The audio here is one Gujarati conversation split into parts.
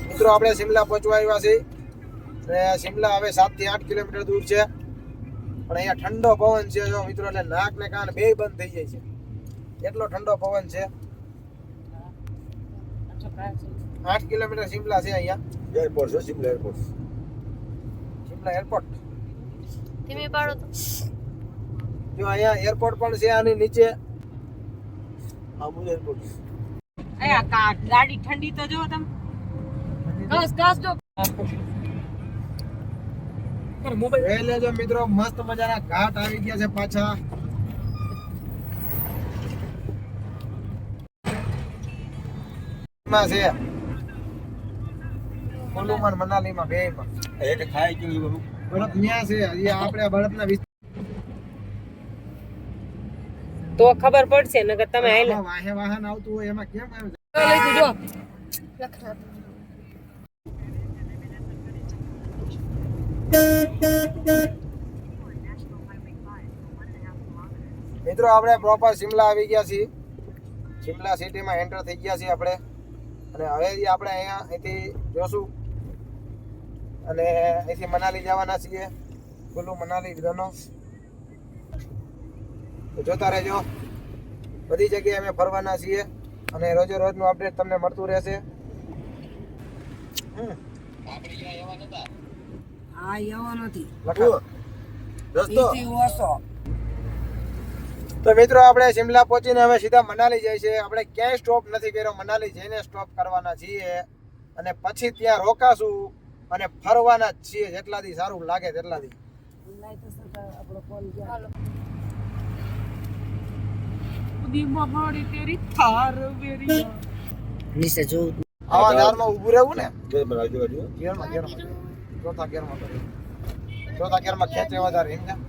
મિત્રો આપણે શિમલા પહોંચવા આવ્યા છીએ અને શિમલા હવે 7 થી 8 કિલોમીટર દૂર છે, પણ અહીંયા ઠંડો પવન છે જો મિત્રો, એટલે નાક ને કાન બે બંધ થઈ જાય છે, એટલો ઠંડો પવન છે. 8 કિલોમીટર શિમલા છે. અહીંયા એરપોર્ટ છે, શિમલા એરપોર્ટ. શિમલા એરપોર્ટ ધીમે પાડો તો. જો અહીંયા એરપોર્ટ પણ છે, આની નીચે આબુ એરપોર્ટ. આ ગાડી ઠંડી તો જો તમે. ગસ ગસ તો મોબાઈલ લેજો મિત્રો. મસ્ત મજાના ઘાટ આવી ગયા છે પાછા. માં છે કુલુમાં મનાલીમાં બેમાં એક ખાઈ ગયું બરફ ન્યા છે. હજી આપણે બરફના તો ખબર પડશે નકર તમે આઈલા વાહે વાહન આવતું હોય એમાં કેમ આવે જો મિત્રો આપણે પ્રોપર શિમલા આવી ગયા છીએ. શિમલા સિટીમાં એન્ટર થઈ ગયા છીએ આપણે, અને હવે આપણે અહીંથી જોશું અને અહીંથી મનાલી જવાના છીએ, કુલ્લુ મનાલી વિધાનો. તો જોતા રહેજો, બધી જગ્યાએ અમે ફરવાના છીએ અને રોજે રોજનું અપડેટ તમને મળતું રહેશે. આ એવો નથી લખો રસ્તો. તો મિત્રો આપણે શિમલા પહોંચીને હવે સીધા મનાલી જાય છે. આપણે ક્યાંય સ્ટોપ નથી કર્યો, મનાલી જઈને સ્ટોપ કરવાના છીએ અને પછી ત્યાં રોકાશું અને ફરવાના જ છીએ, જેટલા દી સારું લાગે તેટલા દી. નીચે જો આવા ધારમાં ઊભું રહેવું ને, ગેરમાં આવજો ગાડી. ગેરમાં ચોથા ગેરમાં કરીએ. ચોથા ગેરમાં ખેંચે વધારે સમજ્યા.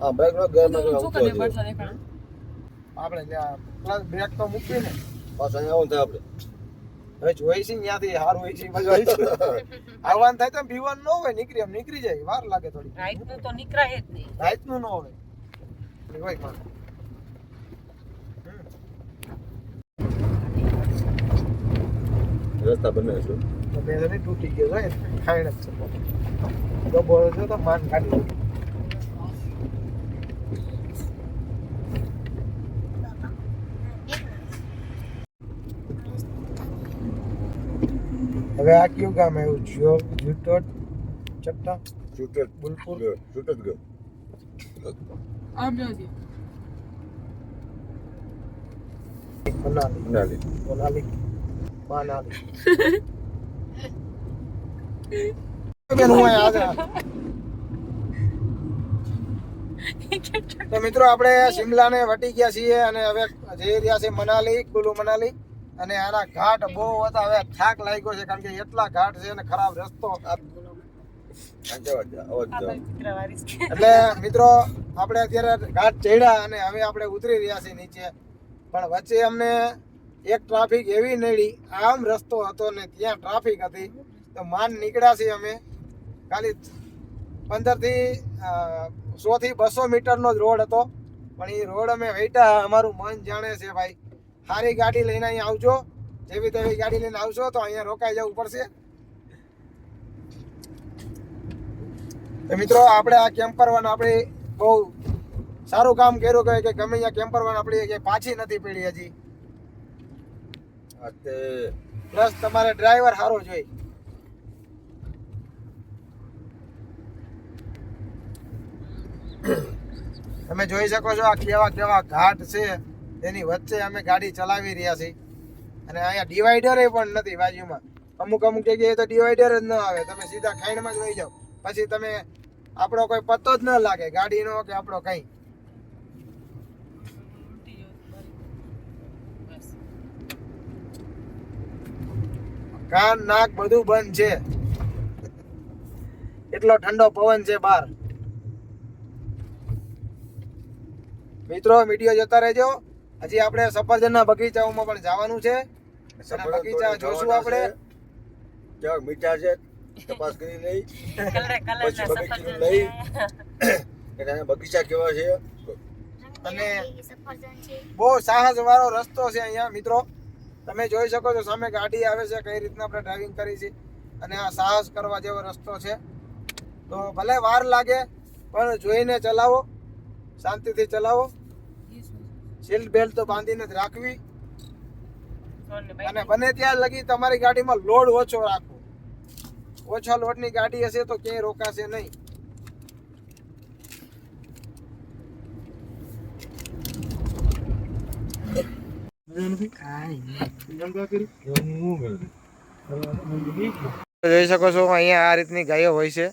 હા બ્રેક નો ગેરમાં શું આવતો કરે હોય. બળસો દેખાડો. આપણે ક્લચ બ્રેક તો મૂકવી ને, પાછા અહીંયા આવવાનું થાય આપણે. હવે જોઈ છે ત્યાંથી સારું હોય છે મજા આવી છે. આવવાનું થાય તો પીવાનું ન હોય, નીકળી જાય, વાર લાગે થોડી. રાઈટનું તો નીકળાય જ નહીં. રાતનું ન હોય હોય પણ. રસ્તા બને છે. તો મેં તો નહીં તૂટી ગયો હોય ખાઈને જ છે તો બોલો છો તો માન કાઢી. હવે આ કયું ગામ આવ્યું? જૂટોટ ચટ્ટા શૂટર બુલપુર શૂટર ગયો. આમ જોજે. મનાલી મનાલી. મનાલી મનાલી બેન હું અહીંયા આવ્યા. તો મિત્રો આપણે શિમલા ને વટી ગયા છીએ અને હવે જઈ રહ્યા છે મનાલી, કુલ્લુ મનાલી. અને આના ઘાટ બહુ હતા, હવે થાક લાગ્યો છે કારણ કે એટલા ઘાટ છે અને ખરાબ રસ્તો. એટલે મિત્રો આપણે અત્યારે ઘાટ ચડ્યા અને હવે આપણે ઉતરી રહ્યા છીએ નીચે, પણ વચ્ચે અમને એક ટ્રાફિક એવી નડી, આમ રસ્તો હતો ને ત્યાં ટ્રાફિક હતી, તો માન નીકળ્યા છીએ અમે. ખાલી 100 થી 200 મીટરનો જ રોડ હતો, પણ એ રોડ અમે વેઠા. અમારું મન જાણે છે ભાઈ, સારી ગાડી લઈને અહીંયા આવજો, જેવી તેવી ગાડી લઈને આવશો તો અહીંયા રોકાઈ જવું પડશે. તો મિત્રો આપણે આ કેમ્પર વન આપણે બહુ સારું કામ કર્યું કે ગમે અહીંયા કેમ્પર વન આપણી પાછી નથી પડી હજી. પ્લસ તમારે ડ્રાઈવર સારો જોઈએ. તમે જોઈ શકો છો આ કેવા કેવા ઘાટ છે, એની વચ્ચે અમે ગાડી ચલાવી રહ્યા છીએ. અને અહીંયા ડિવાઈડર પણ નથી બાજુમાં. અમુક જગ્યાએ તો ડિવાઈડર જ ન આવે, તમે સીધા ખાઈડમાં જ વહી જાઓ, પછી તમે આપણો કોઈ પત્તો જ ન લાગે ગાડીનો કે આપણો કઈ. કાન નાક બધું બંધ છે, એટલો ઠંડો પવન છે બહાર. મિત્રો વિડીયો જોતા રહેજો. હજી આપણે સફરજનના બગીચાઓમાં પણ જવાનું છે. બગીચા જોશું આપણે. ક્યાં મીઠા છે તપાસ કરી લઈ, પછી બગીચું લઈ એના બગીચા કેવા છે. અને બહુ સાહસ વાળો રસ્તો છે અહીંયા મિત્રો. તમે જોઈ શકો છો સામે ગાડી આવે છે, કઈ રીતના આપણે ડ્રાઇવિંગ કરી છે, અને આ સાહસ કરવા જેવો રસ્તો છે. તો ભલે વાર લાગે પણ જોઈને ચલાવો, શાંતિથી ચલાવો. સીટ બેલ્ટ તો બાંધીને જ રાખવી, અને બને ત્યાં લગી તમારી ગાડીમાં લોડ ઓછો રાખવો. ઓછા લોડની ગાડી હશે તો ક્યાંય રોકાશે નહીં. જોઈ શકો છો અહીંયા આ રીતની ગાયો હોય છે.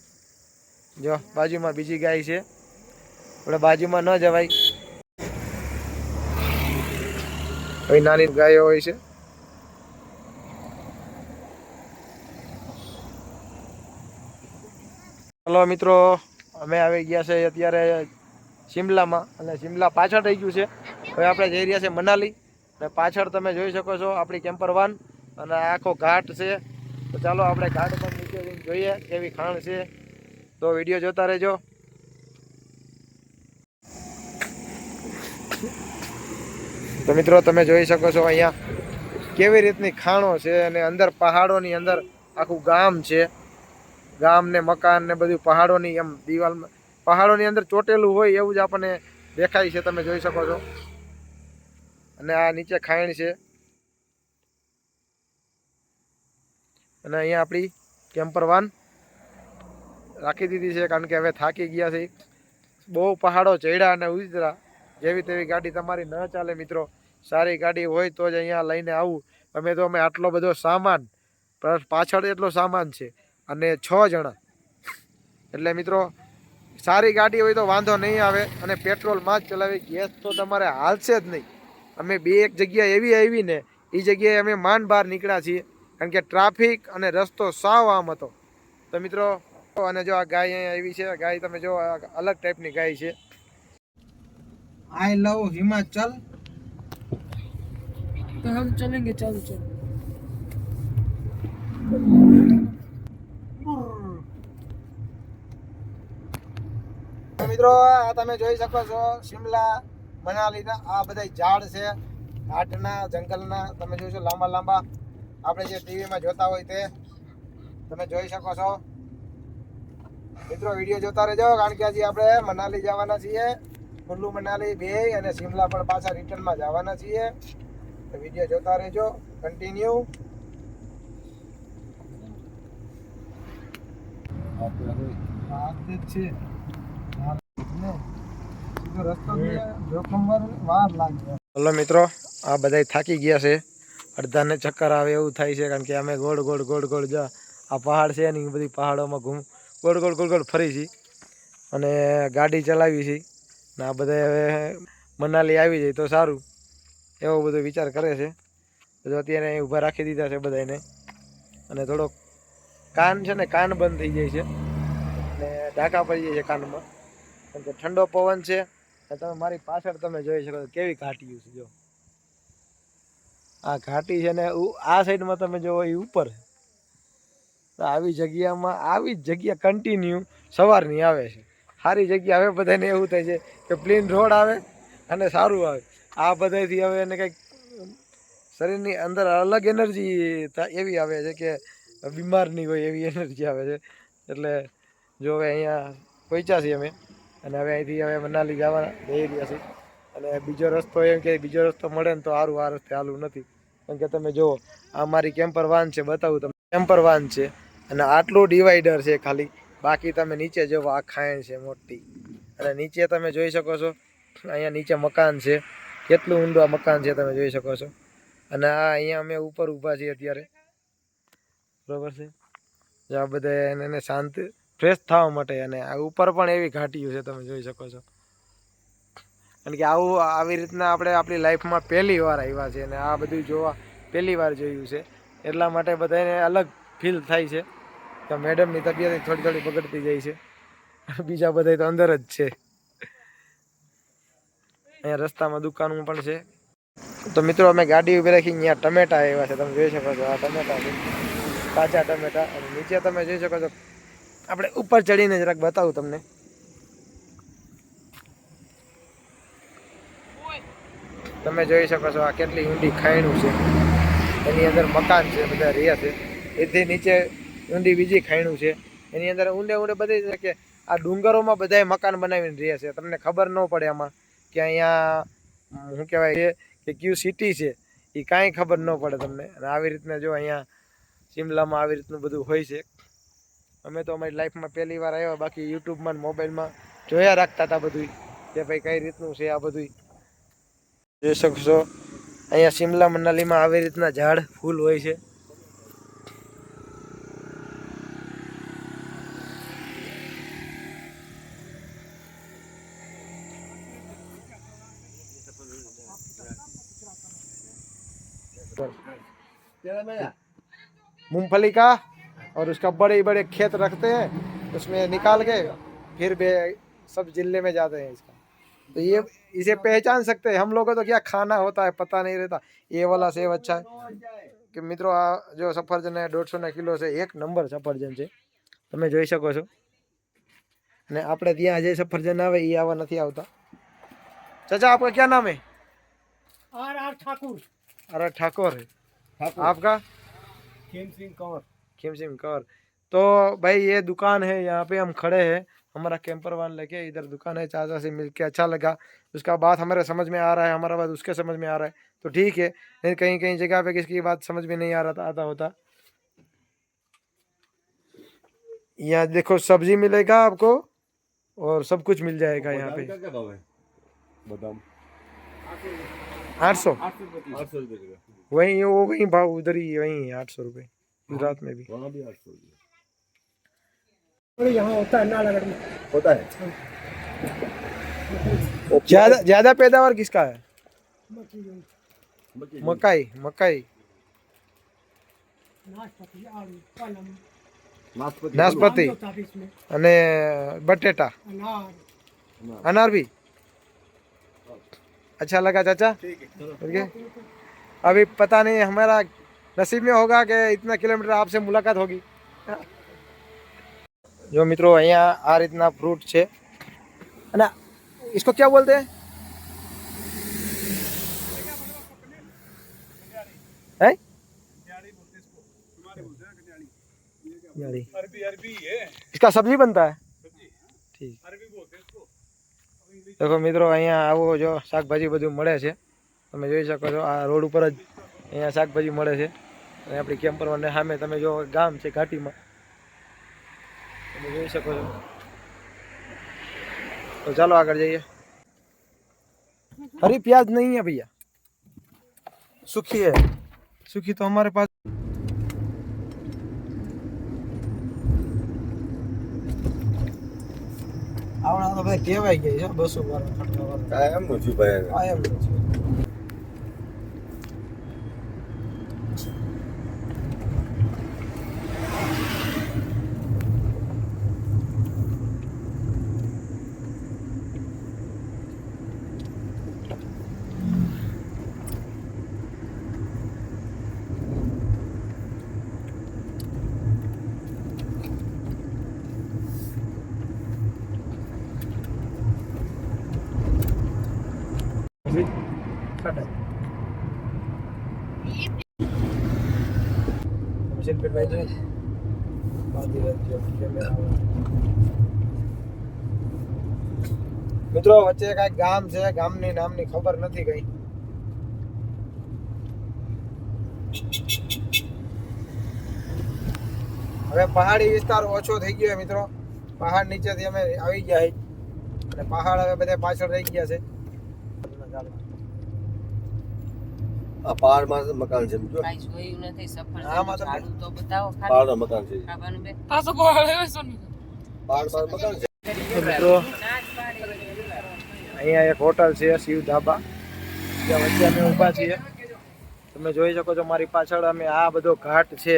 જો બાજુમાં બીજી ગાય છે, આપણે બાજુમાં ન જવાય. અહીં નાની ગાયો હોય છે. હલો મિત્રો, અમે આવી ગયા છે અત્યારે શિમલામાં, અને શિમલા પાછળ થઈ ગયું છે. હવે આપણે જઈ રહ્યા છે મનાલી, અને પાછળ તમે જોઈ શકો છો આપણી કેમ્પર વાન, અને આખો ઘાટ છે. તો ચાલો આપણે ઘાટ પર નીચે જઈને જોઈએ કેવી ખાણ છે. તો વિડીયો જોતા રહેજો. તો મિત્રો તમે જોઈ શકો છો અહીંયા કેવી રીતની ખાણો છે, અને અંદર પહાડોની અંદર આખું ગામ છે. ગામ ને મકાન ને બધું પહાડોની એમ દિવાલમાં પહાડોની અંદર ચોટેલું હોય એવું જ આપણને દેખાય છે. તમે જોઈ શકો છો. અને આ નીચે ખાણ છે, અને અહીંયા આપણી કેમ્પર વાન રાખી દીધી છે, કારણ કે હવે થાકી ગયા છે. બહુ પહાડો ચડ્યા અને ઉતર્યા, જેવી તેવી ગાડી તમારી ન ચાલે મિત્રો. સારી ગાડી હોય તો જ અહીંયા લઈને આવું. અમે આટલો બધો સામાન, પાછળ એટલો સામાન છે, અને 6 જણા. એટલે મિત્રો સારી ગાડી હોય તો વાંધો નહીં આવે, અને પેટ્રોલમાં જ ચલાવી. ગેસ તો તમારે હાલશે જ નહીં. અમે એક જગ્યા એવી આવી ને, એ જગ્યાએ અમે માંડ બહાર નીકળ્યા છીએ, કારણ કે ટ્રાફિક અને રસ્તો સાવ આમ હતો. તો મિત્રો, અને જો આ ગાય અહીંયા આવી છે, ગાય તમે જો અલગ ટાઈપની ગાય છે. આઈ લવ હિમાચલ. तो हम चलेंगे, चलो चलो. મિત્રો આ તમે જોઈ શકો છો શિમલા મનાલીના આ બધા ઝાડ છે, ઘાટના જંગલના. તમે જોઈ છો લાંબા લાંબા, આપણે જે ટીવીમાં જોતા હોય તે તમે જોઈ શકો છો. મિત્રો વિડીયો જોતા રહેજો, કારણ કે હજી આપણે મનાલી જવાના છીએ. કુલ્લુ મનાલી બે, અને શિમલા પણ પાછા રિટર્નમાં જવાના છીએ. તો વિડીયો જોતા રહેજો કન્ટિન્યુ. હલો મિત્રો, આ બધા થાકી ગયા છે, અડધાને ચક્કર આવે એવું થાય છે, કારણ કે અમે ગોળ ગોળ ગોળ ગોળ જા આ પહાડ છે ને, એ બધી પહાડોમાં ગોળ ગોળ ગોળ ગોળ ફરી છે, અને ગાડી ચલાવી છે. ને આ બધા હવે મનાલી આવી જાય તો સારું, એવો બધો વિચાર કરે છે. તો અત્યારે અહીં ઊભા રાખી દીધા છે બધાને, અને થોડોક કાન છે ને, કાન બંધ થઈ જાય છે, અને ઢાંકા પડી જાય છે કાનમાં, કારણ કે ઠંડો પવન છે. તમે મારી પાછળ તમે જોઈ શકો કેવી ઘાટીઓ છે. જો આ ઘાટી છે ને, આ સાઈડમાં તમે જોવો એ ઉપર. આવી જગ્યામાં આવી જ જગ્યા કન્ટિન્યુ સવારની આવે છે. સારી જગ્યા હવે બધાને એવું થાય છે કે પ્લેન રોડ આવે અને સારું આવે. આ બધાથી હવે એને કંઈક શરીરની અંદર અલગ એનર્જી એવી આવે છે કે બીમાર નહીં હોય એવી એનર્જી આવે છે. એટલે જો હવે અહીંયા પહોંચ્યા છીએ અમે, અને હવે અહીંથી હવે મનાલી જવાના જઈ રહ્યા છીએ. અને બીજો રસ્તો એમ કે બીજો રસ્તો મળે ને તો સારું, આ રસ્તે હાલું નથી. કારણ કે તમે જુઓ આ મારી કેમ્પર વાન છે, બતાવું તમને. કેમ્પર વાન છે, અને આટલું ડિવાઈડર છે ખાલી. બાકી તમે નીચે જુઓ આ ખાણ છે મોટી, અને નીચે તમે જોઈ શકો છો અહીંયા નીચે મકાન છે. કેટલું ઊંડું આ મકાન છે તમે જોઈ શકો છો. અને આ અહીંયા અમે ઉપર ઊભા છીએ અત્યારે, બરોબર છે. આ બધા એને શાંત ફ્રેશ થવા માટે, અને આ ઉપર પણ એવી ઘાટીઓ છે તમે જોઈ શકો છો. કારણ કે આવી રીતના આપણે આપણી લાઈફમાં પહેલી વાર આવ્યા છે, અને આ બધું જોવા પહેલી વાર જોયું છે. એટલા માટે બધાને અલગ ફીલ થાય છે કે મેડમની તબિયત થોડી થોડી બગડતી જાય છે. બીજા બધા તો અંદર જ છે. અહીંયા રસ્તામાં દુકાનો પણ છે. તો મિત્રો અમે ગાડી ઉભી રાખી, અહીંયા ટમેટા આવ્યા છે, તમે જોઈ શકો છો. આ ટમેટા છે, કાચા ટમેટા. અને નીચે તમે જોઈ શકો છો, આપણે ઉપર ચડીને જરાક બતાવું તમને. તમે જોઈ શકો છો આ કેટલી ઊંડી ખાયણું છે. એની અંદર મકાન છે, બધા રહ્યા છે. એથી નીચે ઊંડી બીજી ખાણું છે, એની અંદર ઊંડે બધી છે કે આ ડુંગરોમાં બધાય મકાન બનાવીને રહ્યા છે. તમને ખબર ન પડે આમાં કે અહીંયા શું કહેવાય કે કયું સિટી છે, એ કાંઈ ખબર ન પડે તમને. અને આવી રીતના જો અહીંયા શિમલામાં આવી રીતનું બધું હોય છે. અમે તો અમારી લાઈફમાં પહેલી વાર આવ્યા, બાકી યુટ્યુબમાં મોબાઈલમાં જોયા રાખતા હતા બધું કે ભાઈ કઈ રીતનું છે આ બધું. જોઈ શકશો અહીંયા શિમલા મનાલીમાં આવી રીતના ઝાડ ફૂલ હોય છે. मूंगफली का और उसका बड़े बड़े खेत रखते हैं, उसमें निकाल के फिर सब जिले में जाते हैं इसका. तो ये इसे पहचान सकते हैं. हम लोगों को तो क्या खाना होता है पता नहीं रहता. ये वाला सेब अच्छा है कि मित्रों आ जो सफरजन है 150 किलो से एक नंबर सफरजन છે, તમે જોઈ શકો છો. અને આપણે ત્યાં જે સફરજન આવે એ આવા નથી આવતા. चाचा आपका क्या नाम है? आर ठाकुर. अरे ठाकुर है. आपका? खेम सिंह कंवर. खेम सिंह कंवर. तो भाई ये दुकान है, यहाँ पे हम खड़े हैं, हमारा कैंपर वान लेके इधर दुकान है. चाचा से मिलके अच्छा लगा. उसका बात हमारे समझ में आ रहा है, हमारा बात उसके समझ में आ रहा है, तो ठीक है. नहीं कहीं कहीं जगह पे किसकी बात समझ में नहीं आ रहा आता होता. यहाँ देखो सब्जी मिलेगा आपको और सब कुछ मिल जाएगा यहाँ पे. क्या भाव है बादाम? 800. 800 रुपये किलो. वही वो वही भाव उधर ही वही है 800 रुपये. गुजरात में भी वहाँ भी 800 रुपये यहाँ होता है नालागढ़ में. होता है. ज्यादा पैदावार किसका है? मक्की, मकाई. मकाई नाशपाती, आलू, कलम, नाशपाती होता है इसमें, અને बटेटा अनार. अनार भी अच्छा लगा चाचा. ठीक है चलो. ओके. अभी पता नहीं हमारा नसीब में होगा कि इतना किलोमीटर आपसे मुलाकात होगी. जो मित्रों અહીંયા આ રીતના ફ્રૂટ છે. અને इसको क्या बोलते हैं? हैं? अरबी है. इसका सब्जी बनता है. ठीक. देखो मित्रों અહીંયા આવો જો શાકભાજી બધું મળે છે, તમે જોઈ શકો છો. આ રોડ ઉપર જ અહીંયા શાકભાજી મળે છે. અને આપણી કેમ્પરવાને સામે તમે જો ગામ છે ઘાટીમાં, તમે જોઈ શકો છો. तो चलो आगे जाइए. हरी प्याज नहीं है भैया, सूखी है. सूखी तो हमारे पास. આવડા તો ભાઈ કહેવાય ગઈ છે 200 વાર ખટકા વાર. કાયમ નું થયું ભાઈ. કાયમ નું છે. मशीन पे बैठे बाधी रहती है कैमरा. મિત્રો વચ્ચે કઈ ગામ છે, ગામની નામની ખબર નથી કઈ. હવે પહાડી વિસ્તાર ઓછો થઈ ગયો મિત્રો. પહાડ નીચેથી અમે આવી ગયા છે અને પહાડ હવે બધા પાછળ રહી ગયા છે. આ પહાડમાં મકાન છે મિત્રો. કાઈ જોયું નથી. સફરજન આમાં તમે- ઝાડું તો બતાવો ખાલી. પહાડમાં મકાન છે. ખાવાનું બે. પહાડમાં મકાન છે. તો મિત્રો અહીંયા એક હોટલ છે શિવ ધાબા, ત્યાં વચ્ચે અમે ઊભા છીએ. તમે જોઈ શકો છો મારી પાછળ અમે આ બધો ઘાટ છે,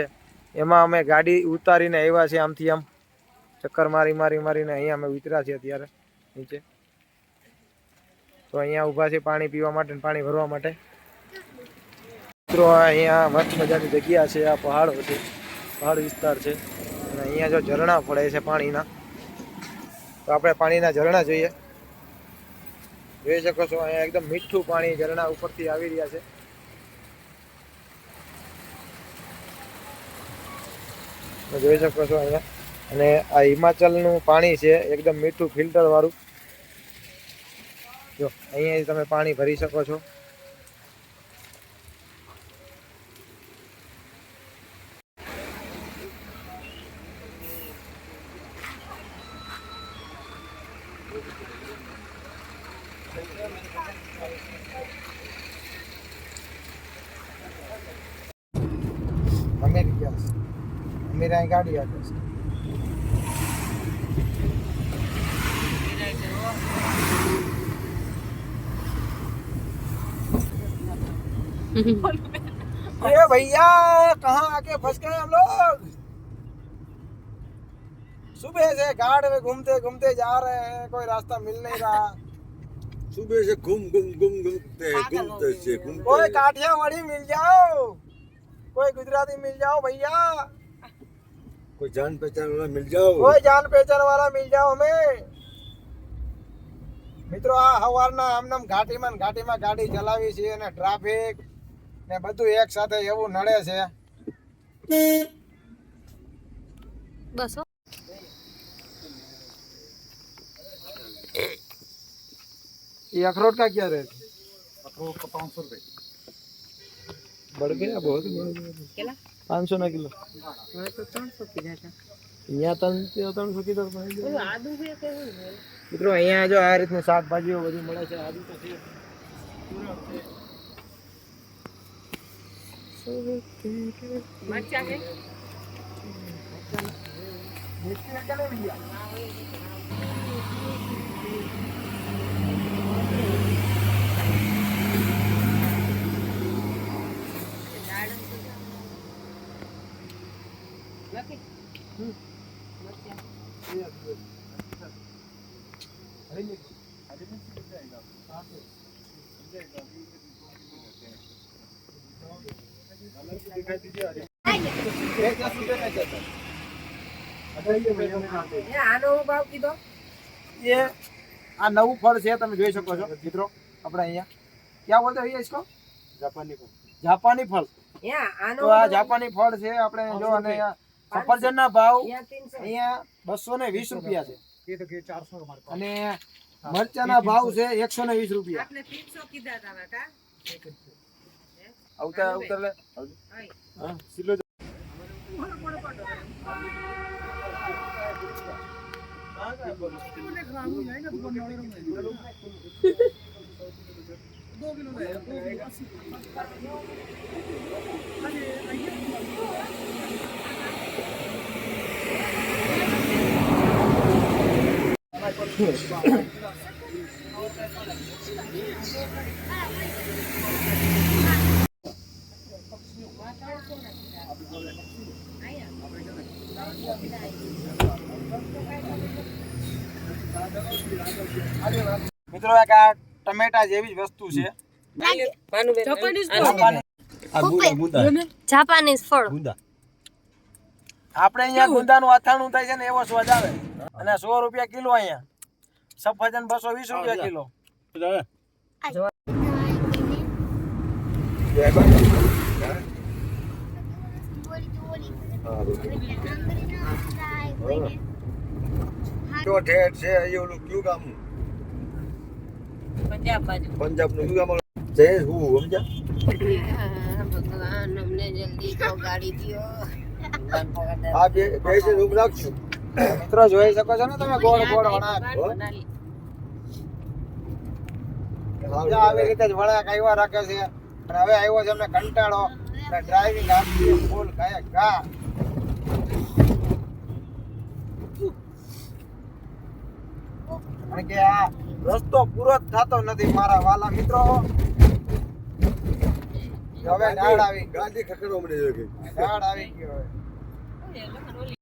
એમાં અમે ગાડી ઉતારીને આવ્યા છીએ. આમથી આમ ચક્કર મારીને અહીંયા અમે ઉતર્યા છીએ અત્યારે નીચે. તો અહીંયા ઊભા છે પાણી પીવા માટે અને પાણી ભરવા માટે. મિત્રો અહીંયા મસ્ત મજાની જગ્યા છે. આ પહાડો છે, પહાડ વિસ્તાર છે અને અહીંયા જો ઝરણા પડે છે પાણીના, તો આપણે પાણીના ઝરણા જોઈએ. જોઈ શકો છો અહીંયા એકદમ મીઠું પાણી ઝરણા ઉપરથી આવી રહ્યા છે. તમે જોઈ શકો છો અહીંયા. અને આ હિમાચલનું પાણી છે, એકદમ મીઠું ફિલ્ટર વાળું. જો અહીંયા તમે પાણી ભરી શકો છો. અમીર અહીં ગાડી આપે છે. ये भैया कहाँ आके फंस गए हम लोग. सुबह से घाट में घूमते घूमते जा रहे हैं, कोई रास्ता मिल नहीं रहा. सुबह से घूमते कोई काठियावाड़ी मिल जाओ, कोई गुजराती मिल जाओ भैया, कोई जान पहचान वाला मिल जाओ. कोई जान पहचान वाला मिल जाओ हमें. મિત્રો આ સવારના આમનામ ઘાટીમાં ગાડી ચલાવી છે અને ટ્રાફિક ને બધું એક સાથે એવું નડે છે. બસ હો. ये अखरोट का क्या रेट? अखरोट का 500 रुपए. बढ़ गया बहुत. 500 ना किलो. તો 300 કીધા હતા. અહીંયા 300 કિલો પડે. ઓલું આદુ છે કેવું છે? મિત્રો અહીંયા જો આ રીતની શાકભાજીઓ બધી મળે છે. આદુ તો છે. મરચાં છે? આનો ભાવ કીધો? ये આ નવું ફળ છે, તમે જોઈ શકો છો મિત્રો. આપણે અહીંયા क्या बोलते हैं इसको? જાપાની ફળ. આનો તો આ જાપાની ફળ છે. આપણે જો અને સફરજનના ભાવ અહીંયા 220 રૂપિયા છે. અને મરચાના ભાવ છે 120 રૂપિયા. આપણે 300 કીધા હતા બેટા. ઉતર લે. હા સિલો. મિત્રો એક આ ટમેટા જેવી જ વસ્તુ છે. જાપાનીઝ ફળ. આપણે અહીંયા ગુંદાનું અથાણું થાય છે ને એવો સ્વાદ આવે. અને 100 રૂપિયા કિલો અહીંયા. સફરજન 220 રૂપિયા કિલો. તો ઠેઠ છે એ ઓલું કયું ગામ? પંજાબ બાજુ. પંજાબ નું કયું ગામ? જય હું સમજા. ભગવાન અમને જલ્દી તો ગાડી દ્યો. આ બે છે રૂમ રાખશું. મિત્રો જોઈ શકો છો ને તમે ગોળ ગોળ વળાંક. આવી રીતે જ વળાંક આવ્યા રાખે છે. અને હવે આવ્યો છે અમને કંટાળો. ડ્રાઇવિંગ આપી ફૂલ કાય કા. કારણ કે આ રસ્તો પૂરો જ થતો નથી મારા વાલા મિત્રો. હવે ગાડ આવી ગાડી ખકડવા મળી ગઈ. ગાડ આવી ગયો હવે.